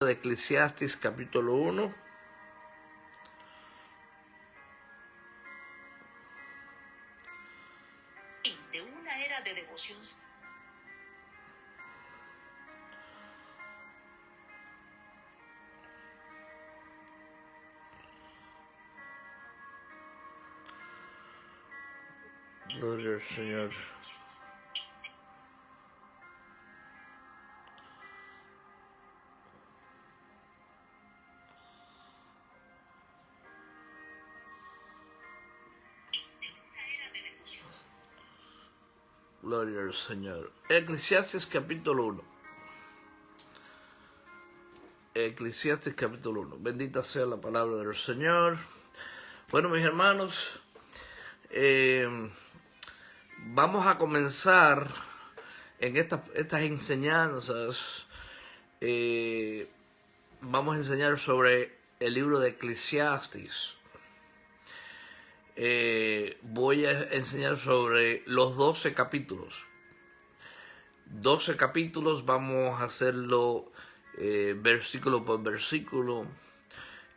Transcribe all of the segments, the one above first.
de Eclesiastes capítulo 1. De una era de devoción. Gloria al Señor. Gloria al Señor. Eclesiastes capítulo 1. Eclesiastes capítulo 1. Bendita sea la palabra del Señor. Bueno, mis hermanos, vamos a comenzar en estas enseñanzas. Vamos a enseñar sobre el libro de Eclesiastes. Voy a enseñar sobre los 12 capítulos. 12 capítulos, vamos a hacerlo versículo por versículo.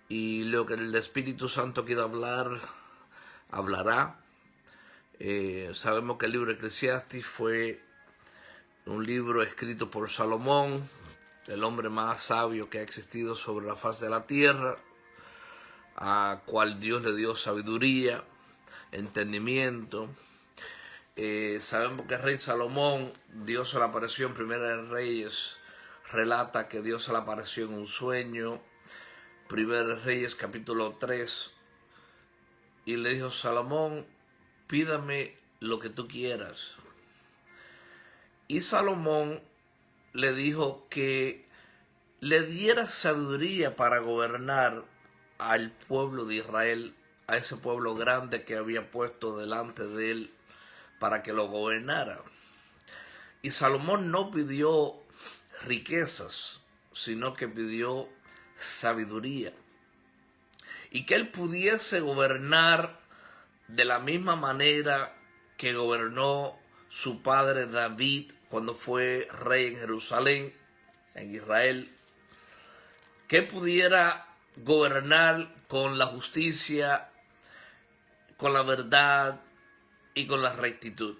Y lo que el Espíritu Santo quiera hablar, hablará. Sabemos que el libro de Eclesiastes fue un libro escrito por Salomón, el hombre más sabio que ha existido sobre la faz de la tierra, a cual Dios le dio sabiduría, entendimiento. Sabemos que el rey Salomón, Dios se le apareció en Primera de Reyes, relata que Dios se le apareció en un sueño. Primera de Reyes capítulo 3, y le dijo: Salomón, pídame lo que tú quieras. Y Salomón le dijo que le diera sabiduría para gobernar al pueblo de Israel, a ese pueblo grande que había puesto delante de él para que lo gobernara. Y Salomón no pidió riquezas, sino que pidió sabiduría. Y que él pudiese gobernar de la misma manera que gobernó su padre David cuando fue rey en Jerusalén, en Israel. Que él pudiera gobernar con la justicia, con la verdad y con la rectitud.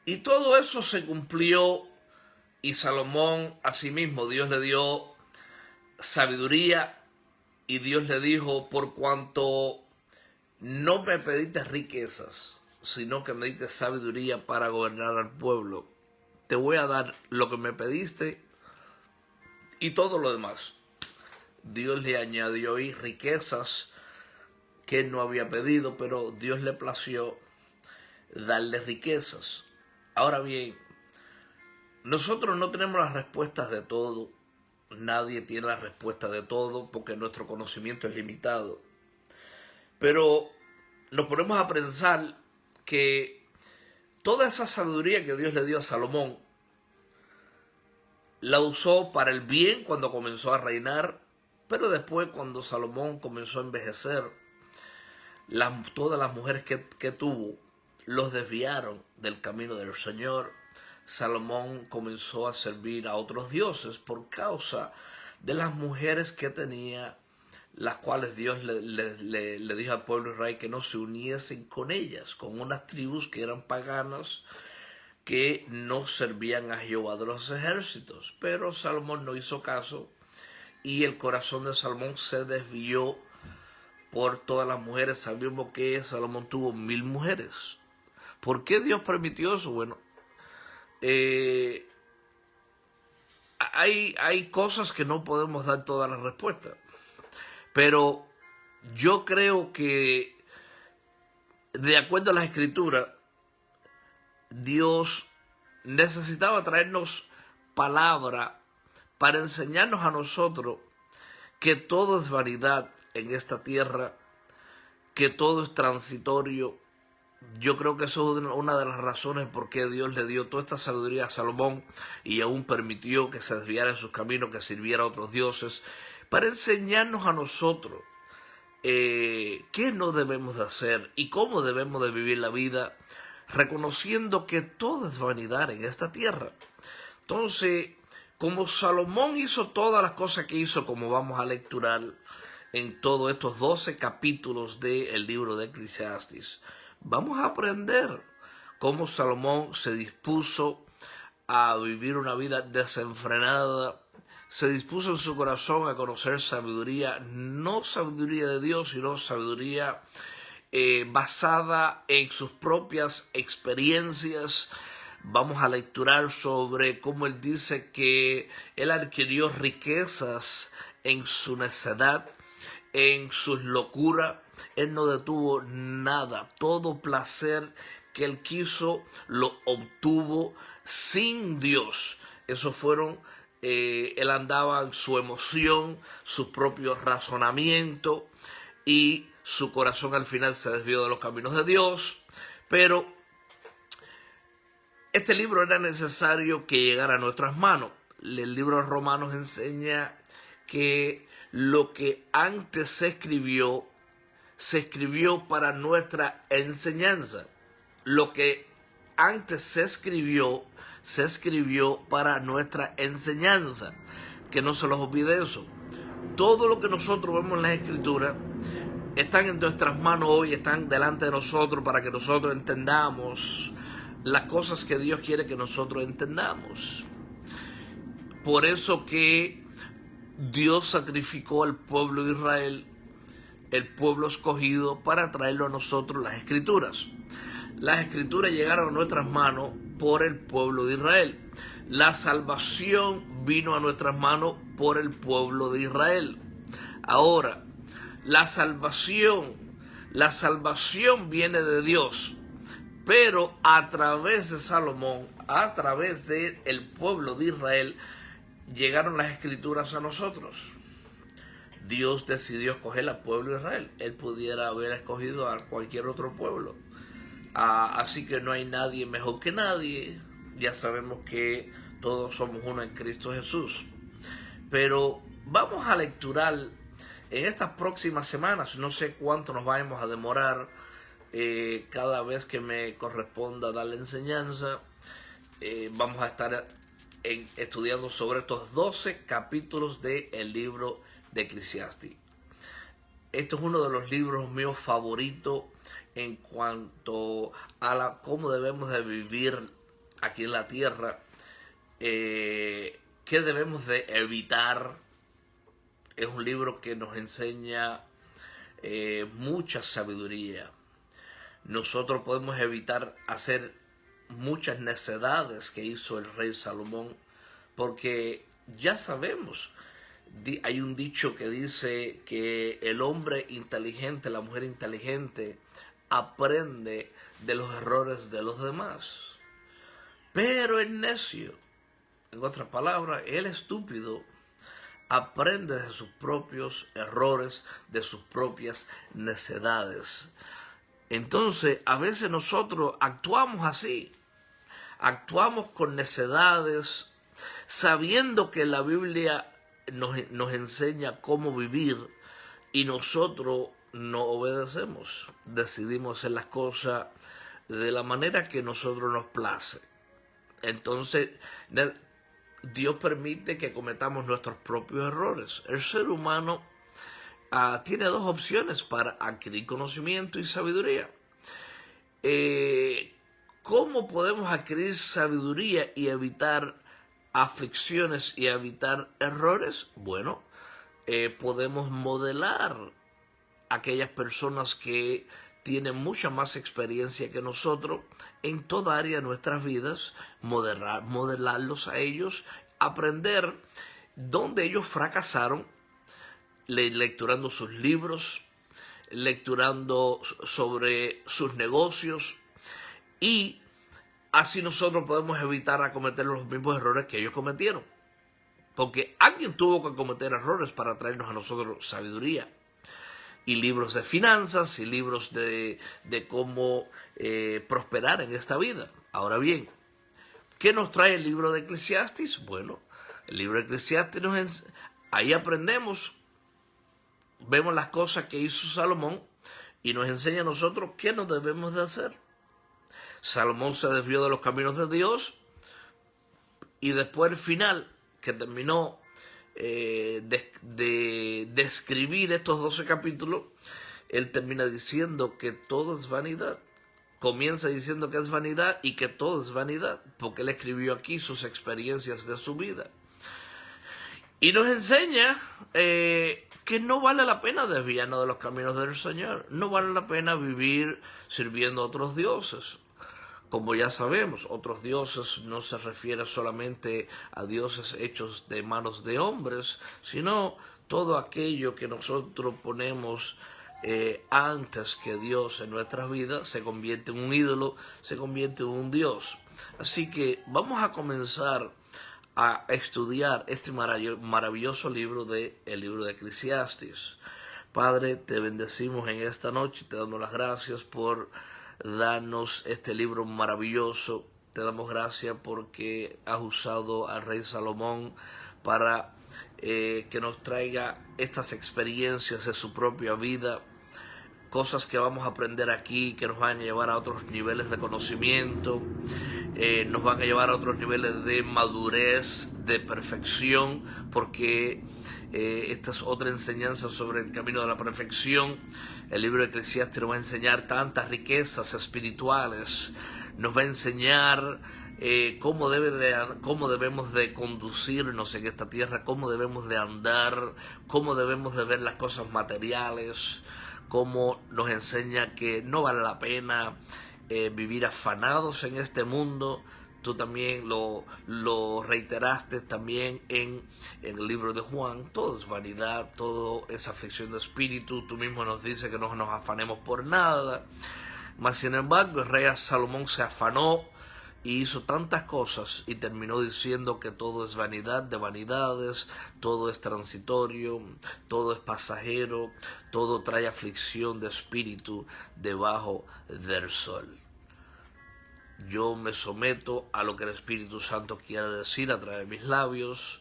Y todo eso se cumplió, y Salomón, asimismo, Dios le dio sabiduría, y Dios le dijo: por cuanto no me pediste riquezas, sino que me diste sabiduría para gobernar al pueblo, te voy a dar lo que me pediste y todo lo demás. Dios le añadió ahí riquezas que él no había pedido, pero Dios le plació darle riquezas. Ahora bien, nosotros no tenemos las respuestas de todo. Nadie tiene la respuesta de todo porque nuestro conocimiento es limitado. Pero nos ponemos a pensar que toda esa sabiduría que Dios le dio a Salomón la usó para el bien cuando comenzó a reinar, pero después, cuando Salomón comenzó a envejecer, todas las mujeres que tuvo los desviaron del camino del Señor. Salomón comenzó a servir a otros dioses por causa de las mujeres que tenía, las cuales Dios le dijo al pueblo de Israel que no se uniesen con ellas, con unas tribus que eran paganas, que no servían a Jehová de los ejércitos. Pero Salomón no hizo caso, y el corazón de Salomón se desvió por todas las mujeres. Sabemos que Salomón tuvo 1000 mujeres. ¿Por qué Dios permitió eso? Bueno, hay cosas que no podemos dar todas las respuestas, pero yo creo que, de acuerdo a la Escritura, Dios necesitaba traernos palabra para enseñarnos a nosotros que todo es vanidad en esta tierra, que todo es transitorio. Yo creo que eso es una de las razones por qué Dios le dio toda esta sabiduría a Salomón, y aún permitió que se desviara en sus caminos, que sirviera a otros dioses, para enseñarnos a nosotros qué no debemos de hacer y cómo debemos de vivir la vida, reconociendo que todo es vanidad en esta tierra. Entonces, como Salomón hizo todas las cosas que hizo, como vamos a lecturar en todos estos 12 capítulos del libro de Eclesiastés, vamos a aprender cómo Salomón se dispuso a vivir una vida desenfrenada, se dispuso en su corazón a conocer sabiduría, no sabiduría de Dios, sino sabiduría basada en sus propias experiencias. Vamos a lecturar sobre cómo él dice que él adquirió riquezas en su necedad, en sus locuras. Él no detuvo nada. Todo placer que él quiso lo obtuvo sin Dios. Eso fueron, él andaba en su emoción, su propio razonamiento, y su corazón al final se desvió de los caminos de Dios. Pero este libro era necesario que llegara a nuestras manos. El libro de Romanos enseña que lo que antes se escribió para nuestra enseñanza. Lo que antes se escribió para nuestra enseñanza. Que no se los olvide eso. Todo lo que nosotros vemos en las Escrituras están en nuestras manos hoy, están delante de nosotros para que nosotros entendamos las cosas que Dios quiere que nosotros entendamos. Por eso que Dios sacrificó al pueblo de Israel, el pueblo escogido, para traerlo a nosotros las Escrituras. Las Escrituras llegaron a nuestras manos por el pueblo de Israel. La salvación vino a nuestras manos por el pueblo de Israel. Ahora, la salvación viene de Dios, pero a través de Salomón, a través del pueblo de Israel, llegaron las Escrituras a nosotros. Dios decidió escoger al pueblo de Israel. Él pudiera haber escogido a cualquier otro pueblo. Así que no hay nadie mejor que nadie. Ya sabemos que todos somos uno en Cristo Jesús. Pero vamos a lecturar en estas próximas semanas, no sé cuánto nos vamos a demorar cada vez que me corresponda dar la enseñanza. Vamos a estar estudiando sobre estos 12 capítulos del libro de Eclesiastés. Esto es uno de los libros míos favoritos en cuanto a cómo debemos de vivir aquí en la tierra, qué debemos de evitar. Es un libro que nos enseña mucha sabiduría. Nosotros podemos evitar hacer muchas necedades que hizo el rey Salomón, porque ya sabemos, hay un dicho que dice que el hombre inteligente, la mujer inteligente, aprende de los errores de los demás. Pero el necio, en otras palabras, el estúpido, aprende de sus propios errores, de sus propias necedades. Entonces, a veces nosotros actuamos así, actuamos con necedades, sabiendo que la Biblia nos enseña cómo vivir, y nosotros no obedecemos. Decidimos hacer las cosas de la manera que nosotros nos place. Entonces, Dios permite que cometamos nuestros propios errores. El ser humano tiene dos opciones para adquirir conocimiento y sabiduría. ¿Cómo podemos adquirir sabiduría y evitar aflicciones y evitar errores? Bueno, podemos modelar a aquellas personas que tienen mucha más experiencia que nosotros en toda área de nuestras vidas, modelarlos a ellos, aprender dónde ellos fracasaron, lecturando sus libros, lecturando sobre sus negocios, y así nosotros podemos evitar a cometer los mismos errores que ellos cometieron. Porque alguien tuvo que cometer errores para traernos a nosotros sabiduría. Y libros de finanzas y libros de cómo prosperar en esta vida. Ahora bien, ¿qué nos trae el libro de Eclesiastés? Bueno, el libro de Eclesiastés ahí aprendemos, vemos las cosas que hizo Salomón y nos enseña a nosotros qué nos debemos de hacer. Salomón se desvió de los caminos de Dios y después al final, que terminó de describir estos 12 capítulos, él termina diciendo que todo es vanidad. Comienza diciendo que es vanidad y que todo es vanidad, porque él escribió aquí sus experiencias de su vida. Y nos enseña que no vale la pena desviarnos de los caminos del Señor. No vale la pena vivir sirviendo a otros dioses. Como ya sabemos, otros dioses no se refiere solamente a dioses hechos de manos de hombres, sino todo aquello que nosotros ponemos antes que Dios en nuestras vidas se convierte en un ídolo, se convierte en un dios. Así que vamos a comenzar a estudiar este maravilloso libro el libro de Eclesiastes. Padre, te bendecimos en esta noche, te damos las gracias por darnos este libro maravilloso. Te damos gracias porque has usado al rey Salomón para que nos traiga estas experiencias de su propia vida, cosas que vamos a aprender aquí que nos van a llevar a otros niveles de conocimiento, nos van a llevar a otros niveles de madurez, de perfección, porque esta es otra enseñanza sobre el camino de la perfección. El libro de Eclesiastes nos va a enseñar tantas riquezas espirituales, nos va a enseñar cómo debemos de conducirnos en esta tierra, cómo debemos de andar, cómo debemos de ver las cosas materiales, cómo nos enseña que no vale la pena vivir afanados en este mundo. Tú también lo reiteraste también en el libro de Juan. Todo es vanidad, todo es aflicción de espíritu. Tú mismo nos dices que no nos afanemos por nada. Mas sin embargo, el rey Salomón se afanó y hizo tantas cosas y terminó diciendo que todo es vanidad de vanidades, todo es transitorio, todo es pasajero, todo trae aflicción de espíritu debajo del sol. Yo me someto a lo que el Espíritu Santo quiere decir a través de mis labios.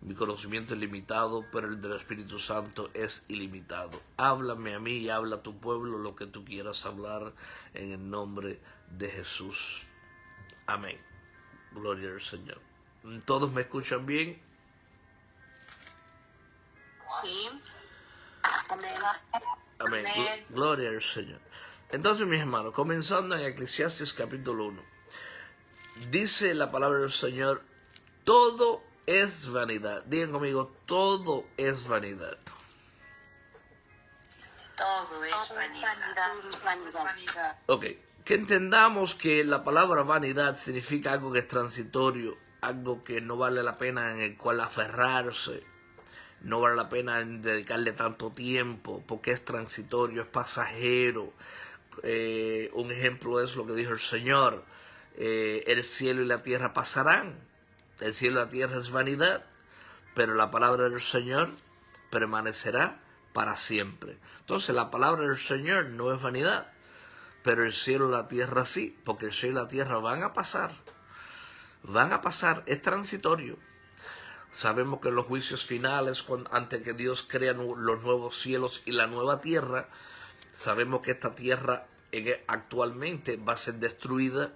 Mi conocimiento es limitado, pero el del Espíritu Santo es ilimitado. Háblame a mí y habla a tu pueblo lo que tú quieras hablar en el nombre de Jesús. Amén. Gloria al Señor. ¿Todos me escuchan bien? Sí. Amén. Amén. Gloria al Señor. Entonces, mis hermanos, comenzando en Eclesiastes capítulo 1, dice la palabra del Señor, todo es vanidad. Digan conmigo, todo es vanidad. Todo es vanidad. Ok, que entendamos que la palabra vanidad significa algo que es transitorio, algo que no vale la pena en el cual aferrarse, no vale la pena en dedicarle tanto tiempo, porque es transitorio, es pasajero. Un ejemplo es lo que dijo el Señor, el cielo y la tierra pasarán, el cielo y la tierra es vanidad, pero la palabra del Señor permanecerá para siempre. Entonces la palabra del Señor no es vanidad, pero el cielo y la tierra sí, porque el cielo y la tierra van a pasar, es transitorio. Sabemos que en los juicios finales, antes que Dios crea los nuevos cielos y la nueva tierra, sabemos que esta tierra actualmente va a ser destruida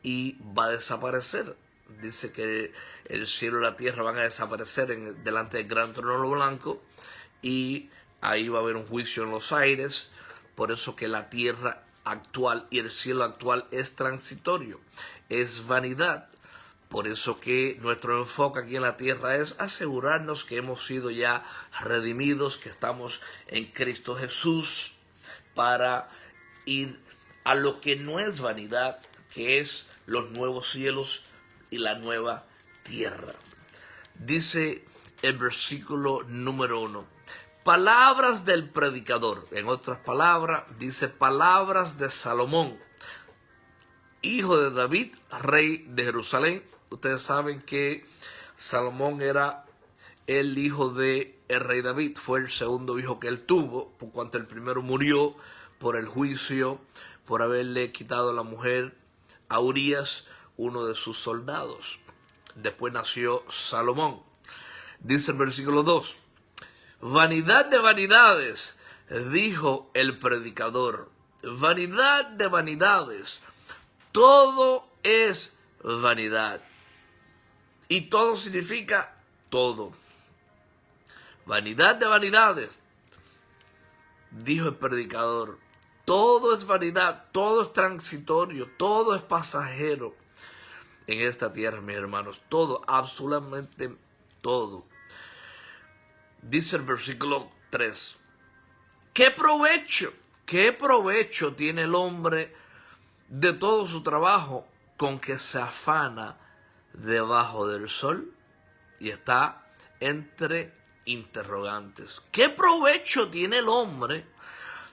y va a desaparecer. Dice que el cielo y la tierra van a desaparecer delante del gran trono blanco y ahí va a haber un juicio en los aires. Por eso que la tierra actual y el cielo actual es transitorio, es vanidad. Por eso que nuestro enfoque aquí en la tierra es asegurarnos que hemos sido ya redimidos, que estamos en Cristo Jesús, para ir a lo que no es vanidad, que es los nuevos cielos y la nueva tierra. Dice el versículo número 1, palabras del predicador. En otras palabras, dice palabras de Salomón, hijo de David, rey de Jerusalén. Ustedes saben que Salomón era el hijo de el rey David, fue el segundo hijo que él tuvo, por cuanto el primero murió por el juicio, por haberle quitado la mujer a Urías, uno de sus soldados. Después nació Salomón. Dice el versículo 2, vanidad de vanidades, dijo el predicador, vanidad de vanidades, todo es vanidad. Y todo significa todo. Vanidad de vanidades, dijo el predicador. Todo es vanidad, todo es transitorio, todo es pasajero en esta tierra, mis hermanos. Todo, absolutamente todo. Dice el versículo 3. ¿Qué provecho tiene el hombre de todo su trabajo con que se afana debajo del sol? Y está entre interrogantes. ¿Qué provecho tiene el hombre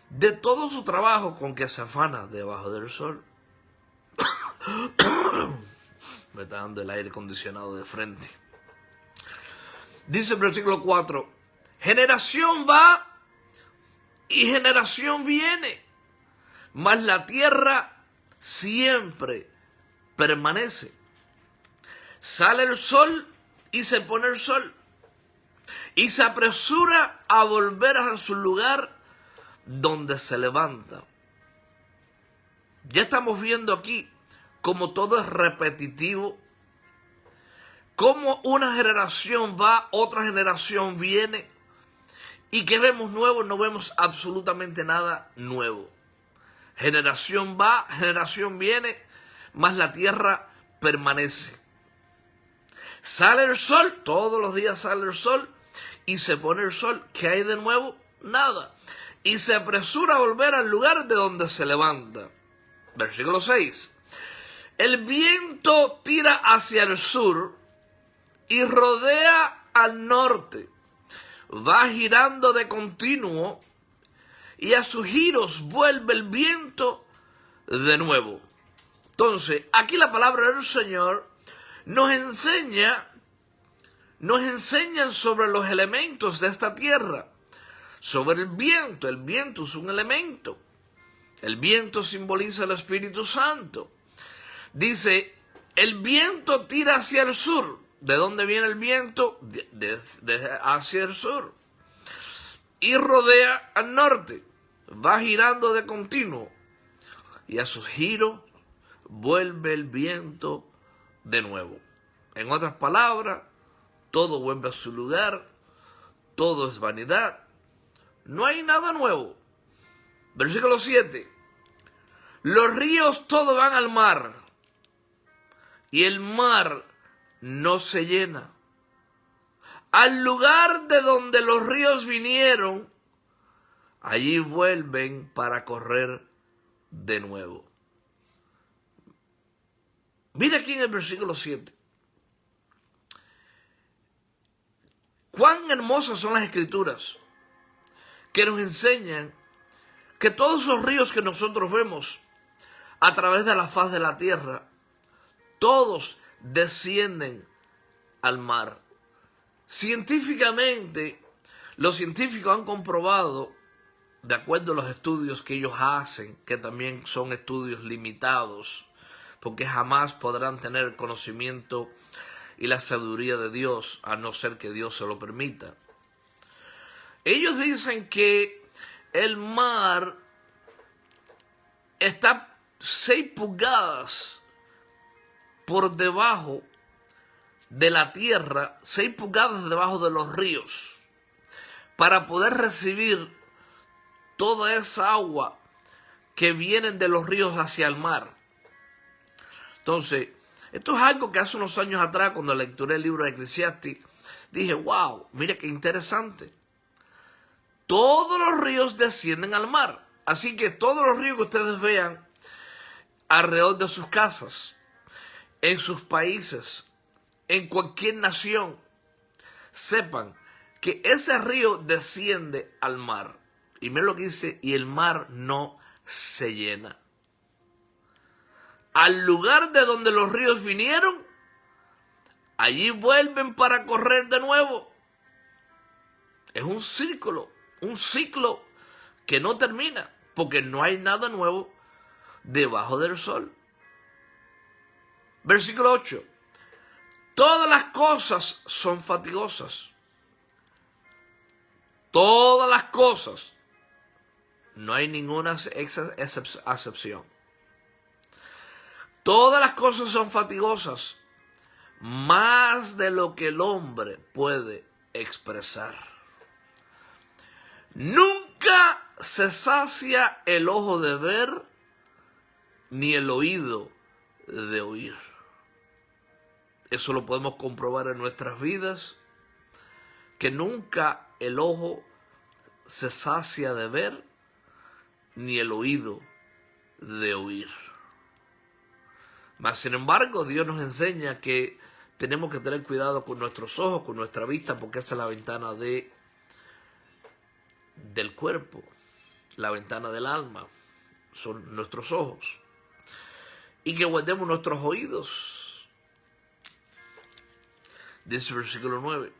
de todo su trabajo con que se afana debajo del sol? Me está dando el aire acondicionado de frente. Dice el versículo 4. Generación va y generación viene, mas la tierra siempre permanece. Sale el sol y se pone el sol, y se apresura a volver a su lugar donde se levanta. Ya estamos viendo aquí cómo todo es repetitivo, cómo una generación va, otra generación viene, y que vemos nuevo, no vemos absolutamente nada nuevo. Generación va, generación viene, mas la tierra permanece. Sale el sol, todos los días sale el sol, y se pone el sol. ¿Qué hay de nuevo? Nada. Y se apresura a volver al lugar de donde se levanta. Versículo 6. El viento tira hacia el sur y rodea al norte. Va girando de continuo y a sus giros vuelve el viento de nuevo. Entonces, aquí la palabra del Señor nos enseñan sobre los elementos de esta tierra, sobre el viento. El viento es un elemento. El viento simboliza el Espíritu Santo. Dice, el viento tira hacia el sur. ¿De dónde viene el viento? Hacia el sur. Y rodea al norte. Va girando de continuo. Y a sus giros vuelve el viento de nuevo. En otras palabras, todo vuelve a su lugar. Todo es vanidad. No hay nada nuevo. Versículo 7. Los ríos todos van al mar. Y el mar no se llena. Al lugar de donde los ríos vinieron, allí vuelven para correr de nuevo. Mira aquí en el versículo 7. Cuán hermosas son las escrituras que nos enseñan que todos esos ríos que nosotros vemos a través de la faz de la tierra, todos descienden al mar. Científicamente, los científicos han comprobado, de acuerdo a los estudios que ellos hacen, que también son estudios limitados, porque jamás podrán tener el conocimiento y la sabiduría de Dios, a no ser que Dios se lo permita. Ellos dicen que el mar está 6 pulgadas por debajo de la tierra, 6 pulgadas debajo de los ríos, para poder recibir toda esa agua que vienen de los ríos hacia el mar. Entonces, esto es algo que hace unos años atrás, cuando lecturé el libro de Eclesiastés, dije, wow, mira qué interesante. Todos los ríos descienden al mar. Así que todos los ríos que ustedes vean alrededor de sus casas, en sus países, en cualquier nación, sepan que ese río desciende al mar. Y miren lo que dice, y el mar no se llena. Al lugar de donde los ríos vinieron, allí vuelven para correr de nuevo. Es un ciclo que no termina, porque no hay nada nuevo debajo del sol. Versículo 8. Todas las cosas son fatigosas. Todas las cosas. No hay ninguna excepción. Todas las cosas son fatigosas, más de lo que el hombre puede expresar. Nunca se sacia el ojo de ver, ni el oído de oír. Eso lo podemos comprobar en nuestras vidas, que nunca el ojo se sacia de ver, ni el oído de oír. Mas, sin embargo, Dios nos enseña que tenemos que tener cuidado con nuestros ojos, con nuestra vista, porque esa es la ventana del cuerpo, la ventana del alma, son nuestros ojos. Y que guardemos nuestros oídos. Dice el versículo 9.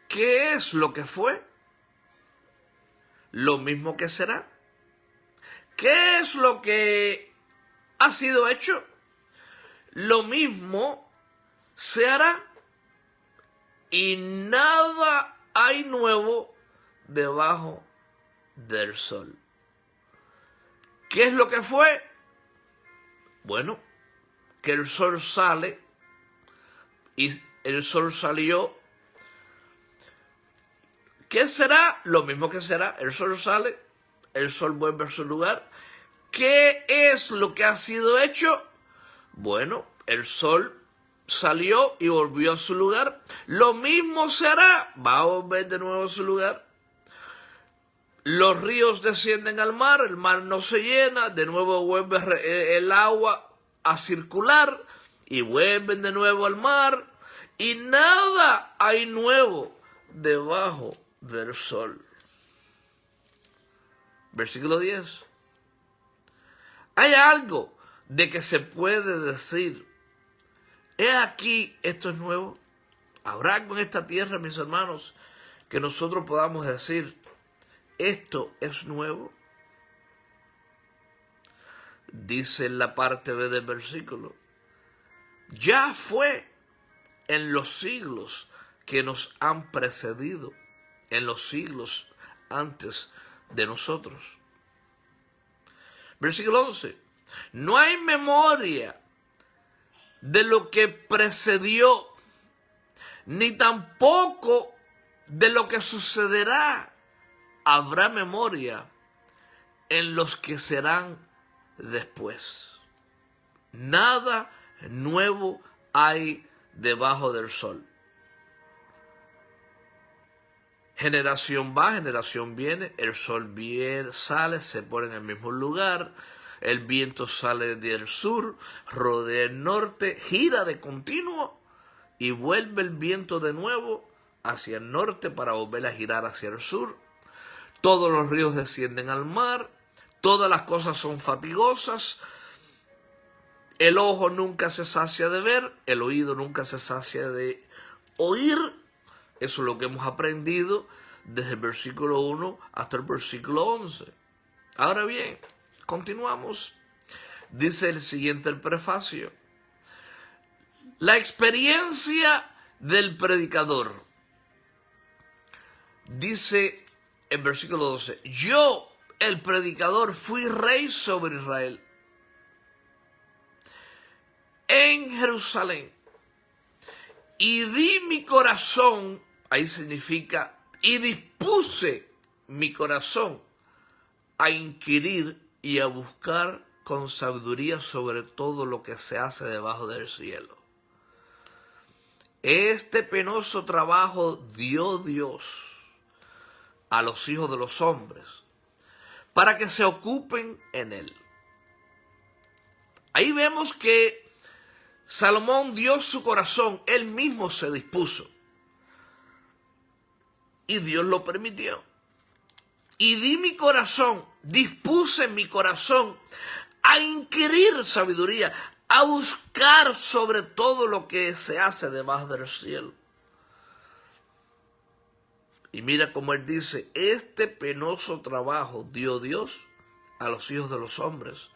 ¿Qué es lo que fue? Lo mismo que será. ¿Qué es lo que ha sido hecho? Lo mismo se hará. Y nada hay nuevo debajo del sol. ¿Qué es lo que fue? Bueno, que el sol sale y el sol salió. ¿Qué será? Lo mismo que será. El sol sale, el sol vuelve a su lugar. ¿Qué es lo que ha sido hecho? Bueno, el sol salió y volvió a su lugar. Lo mismo se hará. Va a volver de nuevo a su lugar. Los ríos descienden al mar, el mar no se llena, de nuevo vuelve el agua a circular y vuelven de nuevo al mar y nada hay nuevo debajo del sol. Versículo 10. Hay algo de que se puede decir, he aquí, esto es nuevo. Habrá algo en esta tierra, mis hermanos, que nosotros podamos decir, esto es nuevo. Dice en la parte B del versículo, ya fue en los siglos que nos han precedido, en los siglos antes de nosotros. Versículo 11, no hay memoria de lo que precedió, ni tampoco de lo que sucederá. Habrá memoria en los que serán después. Nada nuevo hay debajo del sol. Generación va, generación viene, el sol viene, sale, se pone en el mismo lugar, el viento sale del sur, rodea el norte, gira de continuo y vuelve el viento de nuevo hacia el norte para volver a girar hacia el sur. Todos los ríos descienden al mar, todas las cosas son fatigosas, el ojo nunca se sacia de ver, el oído nunca se sacia de oír. Eso es lo que hemos aprendido desde el versículo 1 hasta el versículo 11. Ahora bien, continuamos. Dice el siguiente, el prefacio. La experiencia del predicador. Dice el versículo 12, yo, el predicador, fui rey sobre Israel en Jerusalén y di mi corazón, ahí significa, y dispuse mi corazón a inquirir y a buscar con sabiduría sobre todo lo que se hace debajo del cielo. Este penoso trabajo dio Dios a los hijos de los hombres para que se ocupen en él. Ahí vemos que Salomón dio su corazón, él mismo se dispuso. Y Dios lo permitió. Y di mi corazón, dispuse mi corazón a inquirir sabiduría, a buscar sobre todo lo que se hace debajo del cielo. Y mira cómo él dice, este penoso trabajo dio Dios a los hijos de los hombres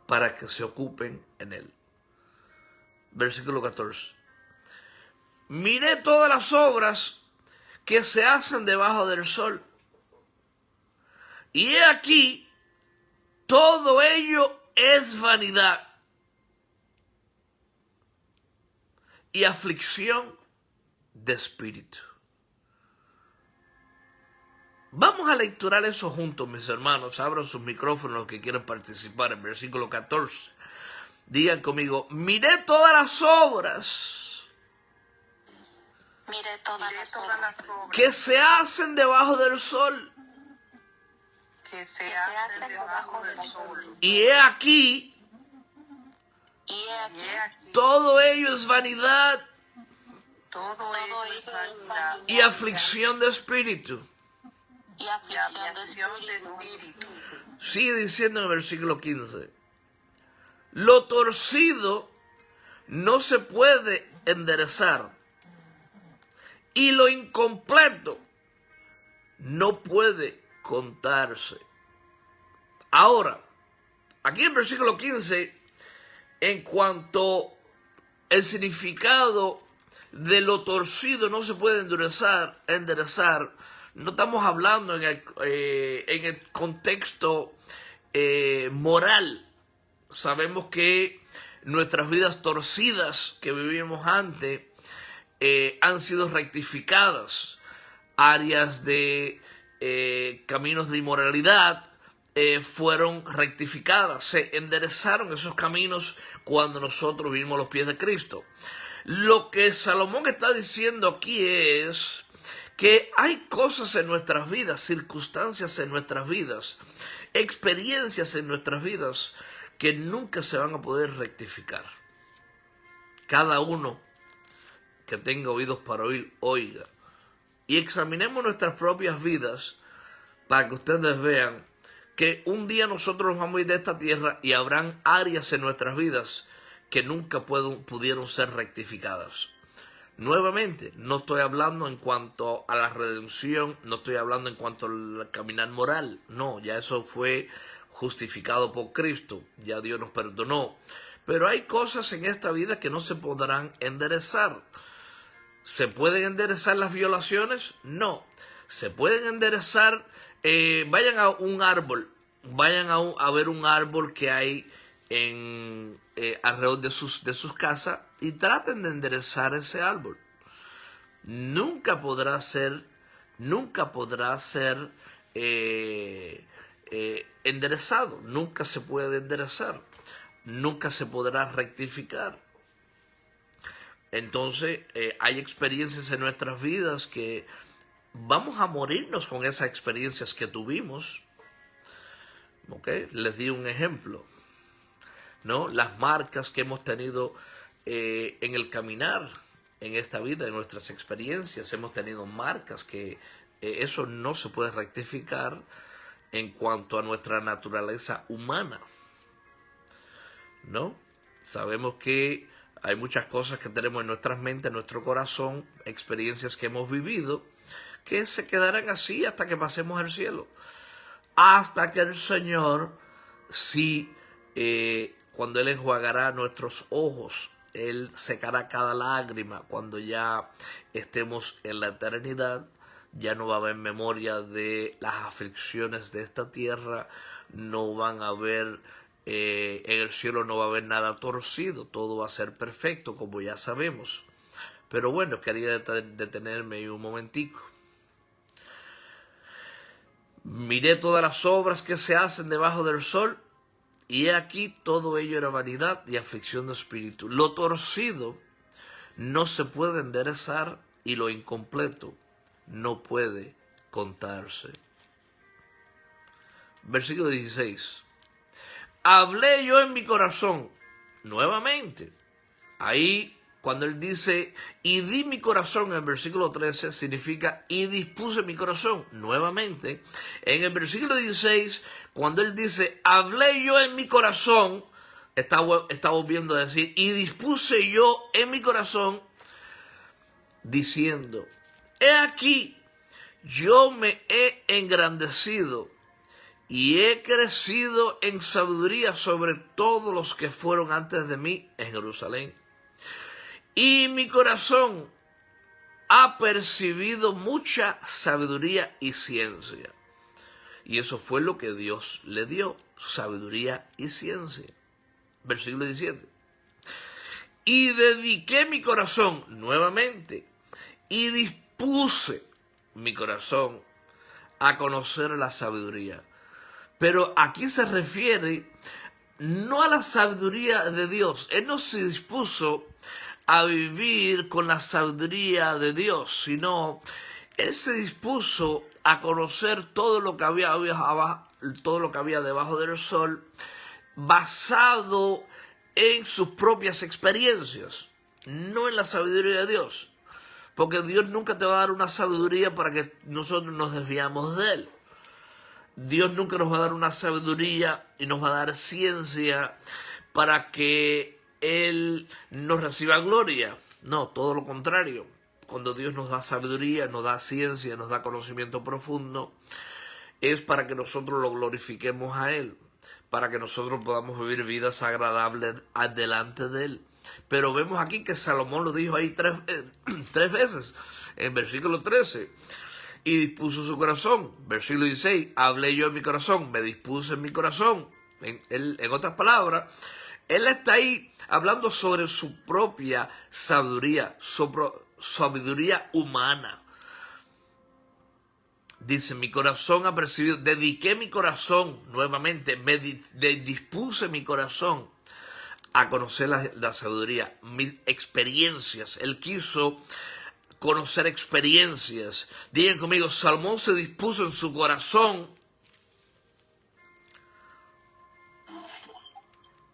para que se ocupen en él. Versículo 14. Miré todas las obras que se hacen debajo del sol. Y he aquí, todo ello es vanidad y aflicción de espíritu. Vamos a lecturar eso juntos, mis hermanos. Abran sus micrófonos los que quieran participar. En versículo 14. Digan conmigo, miré todas las obras Mire todas las obras que se hacen debajo del sol. que se hacen debajo del sol. Y he aquí, y he aquí, Y he aquí, todo ello es vanidad todo ello es vanidad y aflicción de espíritu. y y aflicción de de espíritu. espíritu. Sigue diciendo en el versículo 15. Lo torcido no se puede enderezar y lo incompleto no puede contarse. Ahora, aquí en el versículo 15, en cuanto el significado de lo torcido no se puede enderezar, no estamos hablando en el contexto moral. Sabemos que nuestras vidas torcidas que vivimos antes han sido rectificadas. Áreas de caminos de inmoralidad fueron rectificadas. Se enderezaron esos caminos cuando nosotros vimos los pies de Cristo. Lo que Salomón está diciendo aquí es que hay cosas en nuestras vidas, circunstancias en nuestras vidas, experiencias en nuestras vidas que nunca se van a poder rectificar. Cada uno que tenga oídos para oír, oiga. Y examinemos nuestras propias vidas para que ustedes vean que un día nosotros nos vamos a ir de esta tierra y habrán áreas en nuestras vidas que nunca pudieron ser rectificadas. Nuevamente, no estoy hablando en cuanto a la redención, no estoy hablando en cuanto al caminar moral. No, ya eso fue justificado por Cristo, ya Dios nos perdonó. Pero hay cosas en esta vida que no se podrán enderezar. ¿Se pueden enderezar las violaciones? No. ¿Se pueden enderezar? Vayan a un árbol, vayan a ver un árbol que hay alrededor de sus casas y traten de enderezar ese árbol. Nunca podrá ser enderezado, nunca se puede enderezar, nunca se podrá rectificar. Entonces hay experiencias en nuestras vidas que vamos a morirnos con esas experiencias que tuvimos. ¿Okay? Les di un ejemplo, ¿no? Las marcas que hemos tenido en el caminar en esta vida, en nuestras experiencias, hemos tenido marcas que eso no se puede rectificar en cuanto a nuestra naturaleza humana, ¿no? Sabemos que hay muchas cosas que tenemos en nuestras mentes, en nuestro corazón, experiencias que hemos vivido, que se quedarán así hasta que pasemos al cielo. Hasta que el Señor, sí, cuando Él enjuagará nuestros ojos, Él secará cada lágrima. Cuando ya estemos en la eternidad, ya no va a haber memoria de las aflicciones de esta tierra, no van a haber... en el cielo no va a haber nada torcido, todo va a ser perfecto, como ya sabemos. Pero bueno, quería detenerme ahí un momentico. Miré todas las obras que se hacen debajo del sol, y he aquí todo ello era vanidad y aflicción de espíritu. Lo torcido no se puede enderezar y lo incompleto no puede contarse. Versículo 16. Hablé yo en mi corazón, nuevamente. Ahí, cuando él dice, y di mi corazón, en el versículo 13, significa, y dispuse mi corazón, nuevamente. En el versículo 16, cuando él dice, hablé yo en mi corazón, está volviendo a decir, y dispuse yo en mi corazón, diciendo, he aquí, yo me he engrandecido, y he crecido en sabiduría sobre todos los que fueron antes de mí en Jerusalén. Y mi corazón ha percibido mucha sabiduría y ciencia. Y eso fue lo que Dios le dio, sabiduría y ciencia. Versículo 17. y dediqué mi corazón nuevamente y dispuse mi corazón a conocer la sabiduría. Pero aquí se refiere no a la sabiduría de Dios. Él no se dispuso a vivir con la sabiduría de Dios, sino él se dispuso a conocer todo lo que había debajo del sol, basado en sus propias experiencias, no en la sabiduría de Dios. Porque Dios nunca te va a dar una sabiduría para que nosotros nos desviamos de él. Dios nunca nos va a dar una sabiduría y nos va a dar ciencia para que Él nos reciba gloria. No, todo lo contrario. Cuando Dios nos da sabiduría, nos da ciencia, nos da conocimiento profundo, es para que nosotros lo glorifiquemos a Él, para que nosotros podamos vivir vidas agradables delante de Él. Pero vemos aquí que Salomón lo dijo ahí tres veces, en versículo 13. Y dispuso su corazón. Versículo 16, hablé yo en mi corazón, me dispuse en mi corazón. En otras palabras, él está ahí hablando sobre su propia sabiduría, sabiduría humana. Dice, mi corazón ha percibido, dediqué mi corazón nuevamente, dispuse mi corazón a conocer la sabiduría, mis experiencias. Él quiso conocer experiencias. Digan conmigo, Salomón se dispuso en su corazón.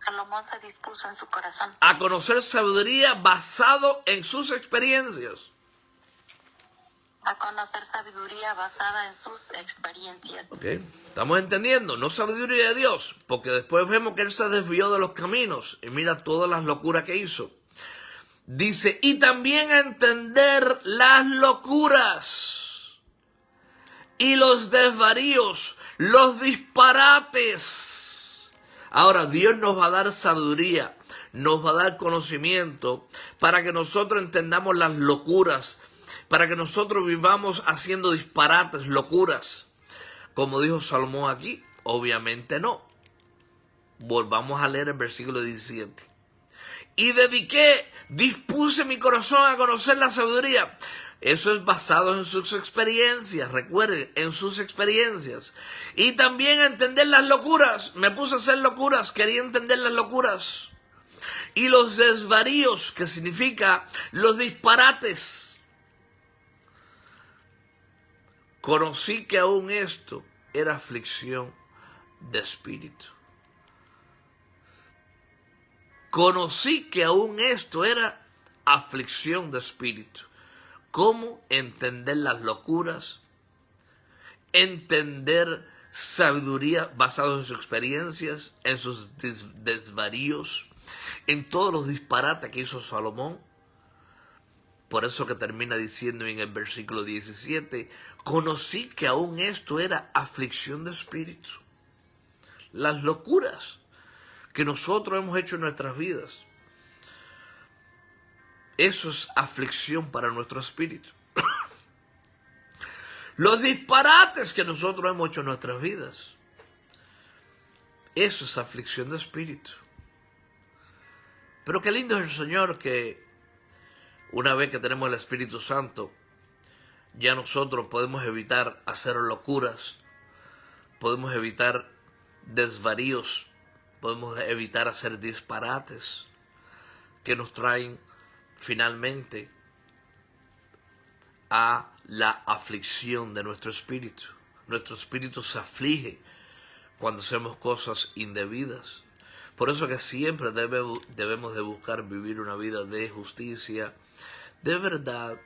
Salomón se dispuso en su corazón A conocer sabiduría basado en sus experiencias. a conocer sabiduría basada en sus experiencias. ¿Ok? Estamos entendiendo, no sabiduría de Dios, porque después vemos que él se desvió de los caminos y mira todas las locuras que hizo. Dice, y también a entender las locuras y los desvaríos, los disparates. Ahora, Dios nos va a dar sabiduría, nos va a dar conocimiento para que nosotros entendamos las locuras, para que nosotros vivamos haciendo disparates, locuras. Como dijo Salomón aquí, obviamente no. Volvamos a leer el versículo 17. Y dispuse mi corazón a conocer la sabiduría. Eso es basado en sus experiencias, recuerden, en sus experiencias. Y también a entender las locuras. Me puse a hacer locuras, quería entender las locuras. Y los desvaríos, que significa los disparates. Conocí que aún esto era aflicción de espíritu. Conocí que aún esto era aflicción de espíritu. ¿Cómo entender las locuras? Entender sabiduría basada en sus experiencias, en sus desvaríos, en todos los disparates que hizo Salomón. Por eso que termina diciendo en el versículo 17, conocí que aún esto era aflicción de espíritu. Las locuras que nosotros hemos hecho en nuestras vidas. Eso es aflicción para nuestro espíritu. Los disparates que nosotros hemos hecho en nuestras vidas. Eso es aflicción de espíritu. Pero qué lindo es el Señor que una vez que tenemos el Espíritu Santo, ya nosotros podemos evitar hacer locuras, podemos evitar desvaríos, podemos evitar hacer disparates que nos traen finalmente a la aflicción de nuestro espíritu. Nuestro espíritu se aflige cuando hacemos cosas indebidas. Por eso que siempre debemos de buscar vivir una vida de justicia, de verdad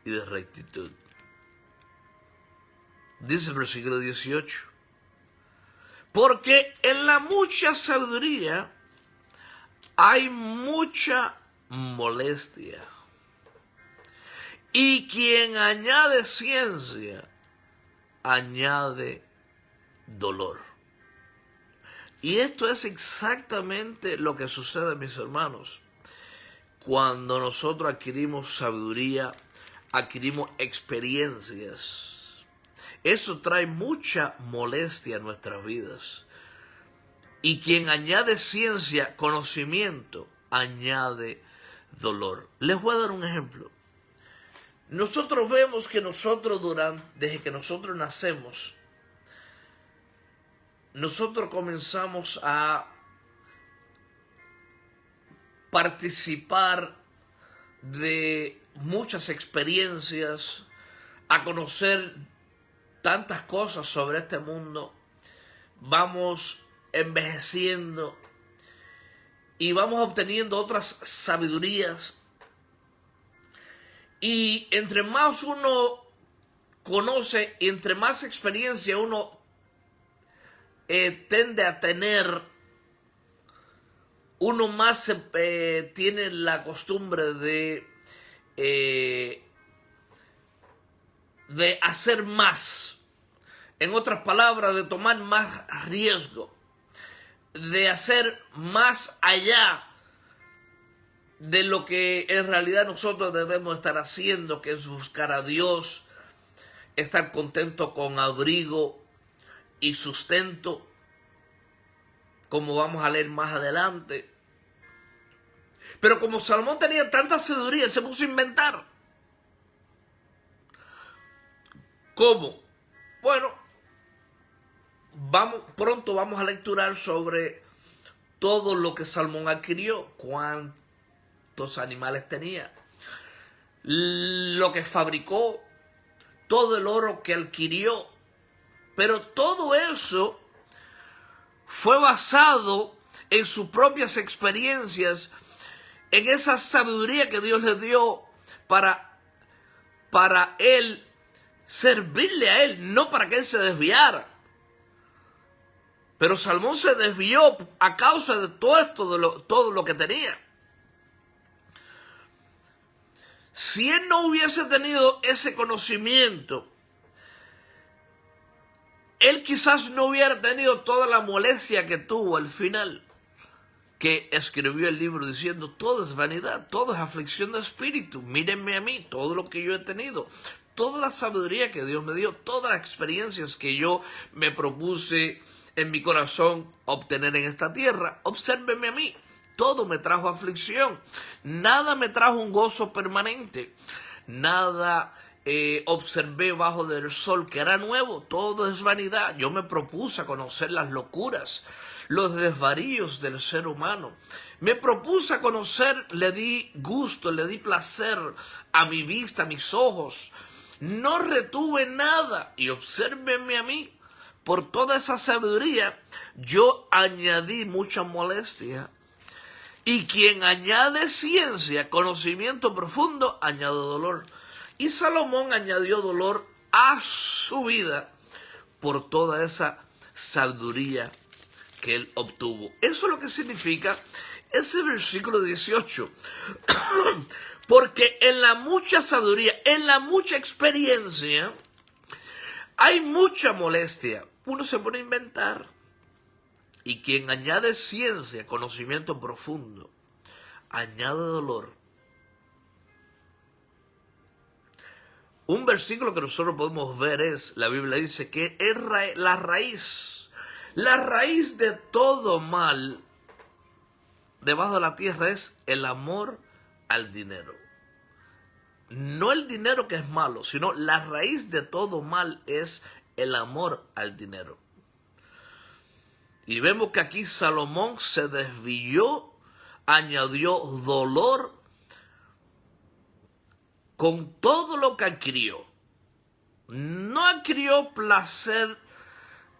y de rectitud. Dice el versículo 18. Porque en la mucha sabiduría hay mucha molestia. Y quien añade ciencia, añade dolor. Y esto es exactamente lo que sucede, mis hermanos. Cuando nosotros adquirimos sabiduría, adquirimos experiencias. Eso trae mucha molestia a nuestras vidas. Y quien añade ciencia, conocimiento, añade dolor. Les voy a dar un ejemplo. Nosotros vemos que desde que nosotros nacemos, nosotros comenzamos a participar de muchas experiencias, a conocer tantas cosas sobre este mundo, vamos envejeciendo y vamos obteniendo otras sabidurías. Y entre más uno conoce, entre más experiencia uno tiende a tener, uno más tiene la costumbre de hacer más. En otras palabras, de tomar más riesgo, de hacer más allá de lo que en realidad nosotros debemos estar haciendo, que es buscar a Dios, estar contento con abrigo y sustento, como vamos a leer más adelante. Pero como Salomón tenía tanta sabiduría, se puso a inventar. ¿Cómo? Bueno, pronto vamos a lecturar sobre todo lo que Salomón adquirió, cuántos animales tenía, lo que fabricó, todo el oro que adquirió. Pero todo eso fue basado en sus propias experiencias, en esa sabiduría que Dios le dio para él servirle a él, no para que él se desviara. Pero Salomón se desvió a causa de todo esto, todo lo que tenía. Si él no hubiese tenido ese conocimiento, él quizás no hubiera tenido toda la molestia que tuvo al final, que escribió el libro diciendo: todo es vanidad, todo es aflicción de espíritu, mírenme a mí, todo lo que yo he tenido, toda la sabiduría que Dios me dio, todas las experiencias que yo me propuse en mi corazón obtener en esta tierra, obsérvenme a mí, todo me trajo aflicción, nada me trajo un gozo permanente, nada observé bajo del sol que era nuevo, todo es vanidad. Yo me propuse conocer las locuras, los desvaríos del ser humano. Me propuse conocer, le di gusto, le di placer a mi vista, a mis ojos. No retuve nada y obsérvenme a mí. Por toda esa sabiduría, yo añadí mucha molestia. Y quien añade ciencia, conocimiento profundo, añade dolor. Y Salomón añadió dolor a su vida por toda esa sabiduría que él obtuvo. Eso es lo que significa ese versículo 18. Porque en la mucha sabiduría, en la mucha experiencia, hay mucha molestia. Uno se pone a inventar. Y quien añade ciencia, conocimiento profundo, añade dolor. Un versículo que nosotros podemos ver es, la Biblia dice que es la raíz de todo mal debajo de la tierra es el amor al dinero. No el dinero que es malo, sino la raíz de todo mal es el amor al dinero. Y vemos que aquí Salomón se desvió, añadió dolor con todo lo que adquirió. No adquirió placer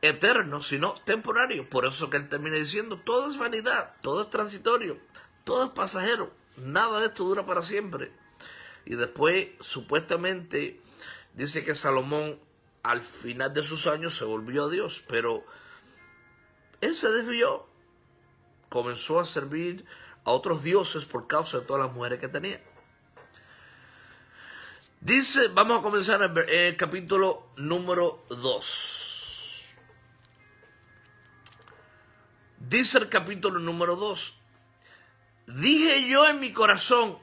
eterno, sino temporario. Por eso que él termina diciendo: todo es vanidad, todo es transitorio, todo es pasajero, nada de esto dura para siempre. Y después, supuestamente, dice que Salomón al final de sus años se volvió a Dios, pero él se desvió, comenzó a servir a otros dioses por causa de todas las mujeres que tenía. Dice, vamos a comenzar el capítulo número 2. Dice el capítulo número 2. Dije yo en mi corazón: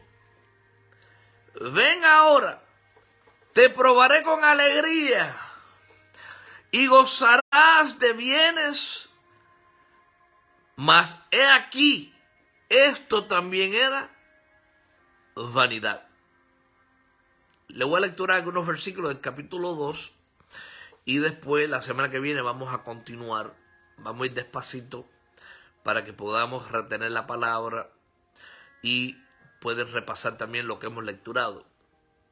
ven ahora, te probaré con alegría y gozarás de bienes. Mas he aquí, esto también era vanidad. Le voy a lecturar algunos versículos del capítulo 2 y después la semana que viene vamos a continuar. Vamos a ir despacito para que podamos retener la palabra y pueden repasar también lo que hemos lecturado.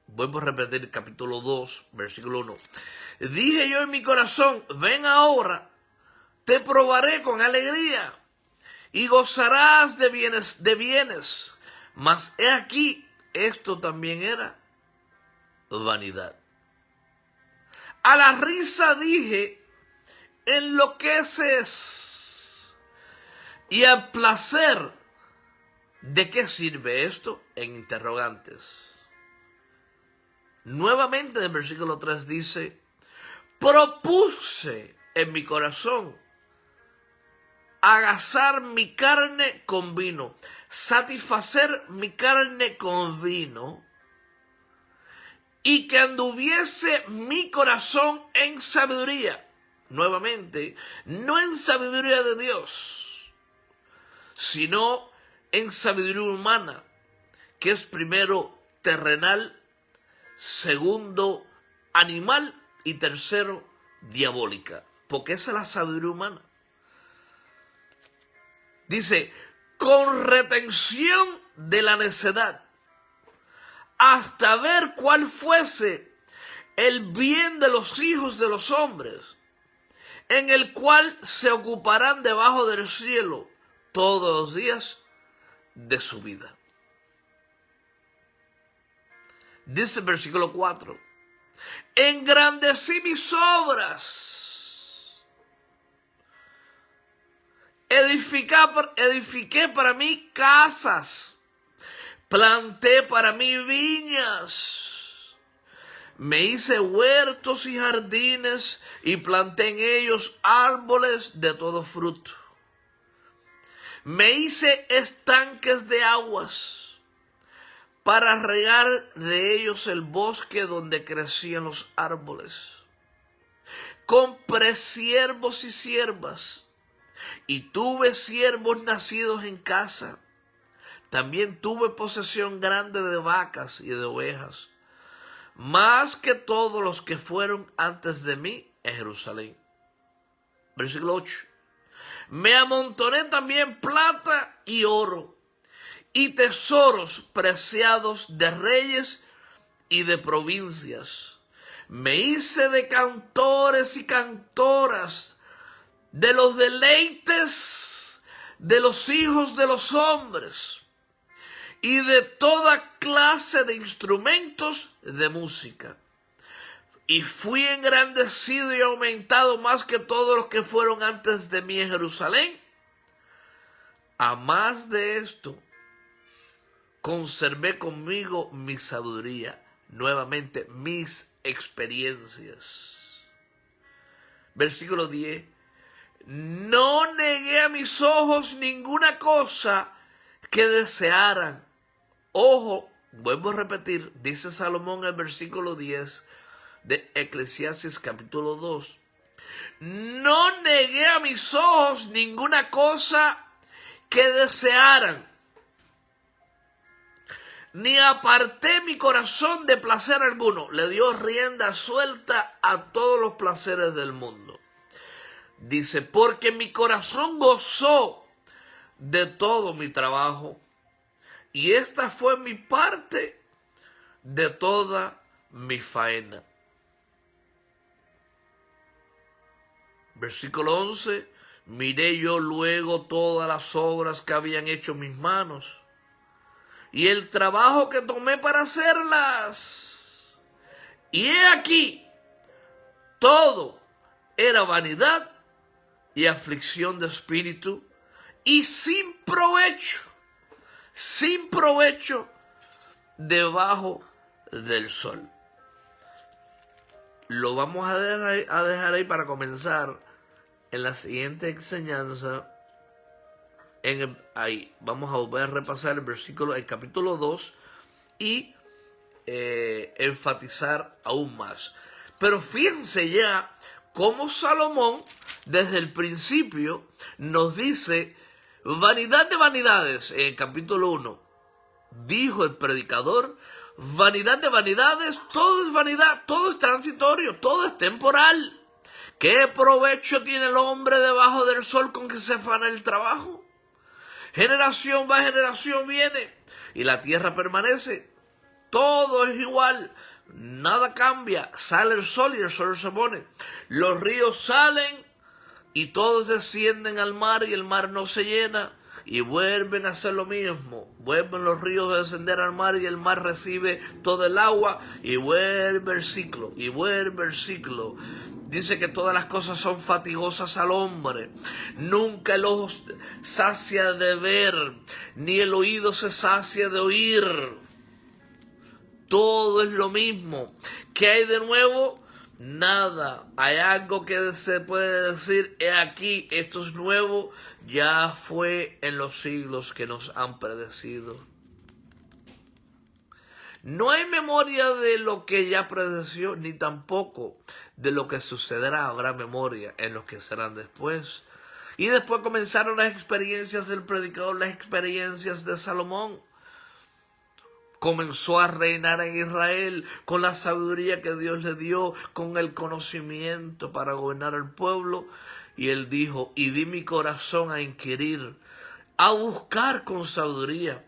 Vuelvo a repetir el capítulo 2, versículo 1. Dije yo en mi corazón, ven ahora, te probaré con alegría y gozarás de bienes. Mas he aquí, esto también era vanidad. A la risa dije, enloqueces. Y al placer, ¿de qué sirve esto? En interrogantes. Nuevamente el versículo 3 dice, propuse en mi corazón agasar mi carne con vino, satisfacer mi carne con vino, y que anduviese mi corazón en sabiduría. Nuevamente, no en sabiduría de Dios, sino en sabiduría humana, que es primero terrenal, segundo animal y tercero diabólica, porque esa es la sabiduría humana. Dice, con retención de la necedad, hasta ver cuál fuese el bien de los hijos de los hombres, en el cual se ocuparán debajo del cielo todos los días de su vida. Dice el versículo 4, engrandecí mis obras, edifiqué para mí casas, planté para mí viñas, me hice huertos y jardines y planté en ellos árboles de todo fruto. Me hice estanques de aguas para regar de ellos el bosque donde crecían los árboles. Compré siervos y siervas y tuve siervos nacidos en casa. También tuve posesión grande de vacas y de ovejas, más que todos los que fueron antes de mí en Jerusalén. Versículo 8. Me amontoné también plata y oro, y tesoros preciados de reyes y de provincias. Me hice de cantores y cantoras, de los deleites de los hijos de los hombres, y de toda clase de instrumentos de música. Y fui engrandecido y aumentado más que todos los que fueron antes de mí en Jerusalén. A más de esto, conservé conmigo mi sabiduría, nuevamente mis experiencias. Versículo 10. No negué a mis ojos ninguna cosa que desearan. Ojo, vuelvo a repetir, dice Salomón en el versículo 10 de Eclesiastés capítulo 2. No negué a mis ojos ninguna cosa que desearan, ni aparté mi corazón de placer alguno. Le dio rienda suelta a todos los placeres del mundo. Dice, porque mi corazón gozó de todo mi trabajo, y esta fue mi parte de toda mi faena. Versículo 11. Miré yo luego todas las obras que habían hecho mis manos, y el trabajo que tomé para hacerlas. Y he aquí, todo era vanidad y aflicción de espíritu, y sin provecho debajo del sol. Lo vamos a dejar ahí para comenzar en la siguiente enseñanza. Ahí vamos a volver a repasar el capítulo 2 y enfatizar aún más. Pero fíjense ya cómo Salomón desde el principio nos dice vanidad de vanidades en el capítulo 1, dijo el predicador, vanidad de vanidades, todo es vanidad, todo es transitorio, todo es temporal. ¿Qué provecho tiene el hombre debajo del sol con que se afana el trabajo? Generación va, generación viene, y la tierra permanece. Todo es igual, nada cambia. Sale el sol y el sol se pone. Los ríos salen y todos descienden al mar y el mar no se llena. Y vuelven a hacer lo mismo. Vuelven los ríos a descender al mar y el mar recibe todo el agua. Y vuelve el ciclo, y vuelve el ciclo. Dice que todas las cosas son fatigosas al hombre. Nunca el ojo sacia de ver, ni el oído se sacia de oír. Todo es lo mismo. ¿Qué hay de nuevo? Nada. Hay algo que se puede decir, he aquí, esto es nuevo, ya fue en los siglos que nos han predecido. No hay memoria de lo que ya predeció, ni tampoco de lo que sucederá. Habrá memoria en los que serán después. Y después comenzaron las experiencias del predicador, las experiencias de Salomón. Comenzó a reinar en Israel con la sabiduría que Dios le dio, con el conocimiento para gobernar al pueblo. Y él dijo, y di mi corazón a inquirir, a buscar con sabiduría,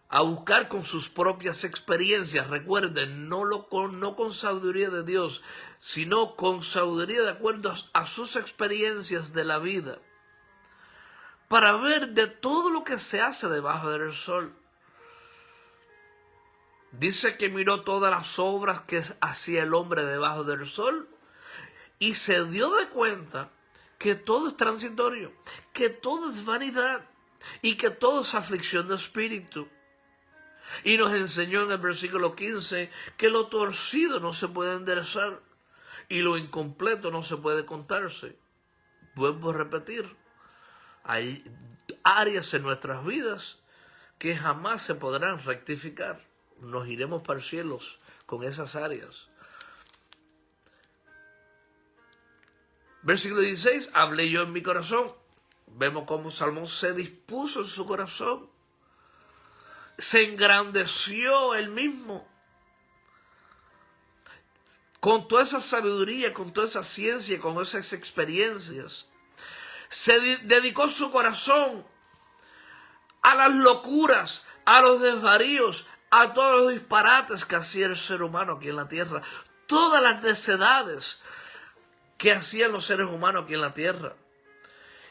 a buscar con sus propias experiencias. Recuerden, no con sabiduría de Dios, sino con sabiduría de acuerdo a sus experiencias de la vida, para ver de todo lo que se hace debajo del sol. Dice que miró todas las obras que hacía el hombre debajo del sol y se dio de cuenta que todo es transitorio, que todo es vanidad y que todo es aflicción de espíritu. Y nos enseñó en el versículo 15 que lo torcido no se puede enderezar y lo incompleto no se puede contarse. Vuelvo a repetir, hay áreas en nuestras vidas que jamás se podrán rectificar. Nos iremos para los cielos con esas áreas. Versículo 16, hablé yo en mi corazón. Vemos cómo Salomón se dispuso en su corazón. Se engrandeció él mismo. Con toda esa sabiduría, con toda esa ciencia, con esas experiencias. Se dedicó su corazón a las locuras, a los desvaríos, a todos los disparates que hacía el ser humano aquí en la tierra. Todas las necedades que hacían los seres humanos aquí en la tierra.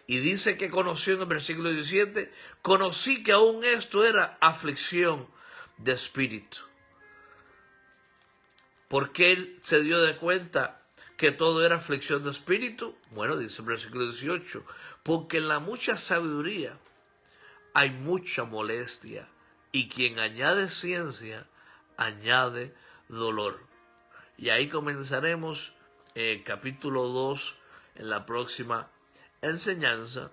Y dice que conoció en el versículo 17, conocí que aún esto era aflicción de espíritu. ¿Por qué él se dio de cuenta que todo era aflicción de espíritu? Bueno, dice el versículo 18, porque en la mucha sabiduría hay mucha molestia, y quien añade ciencia, añade dolor. Y ahí comenzaremos capítulo 2 en la próxima enseñanza.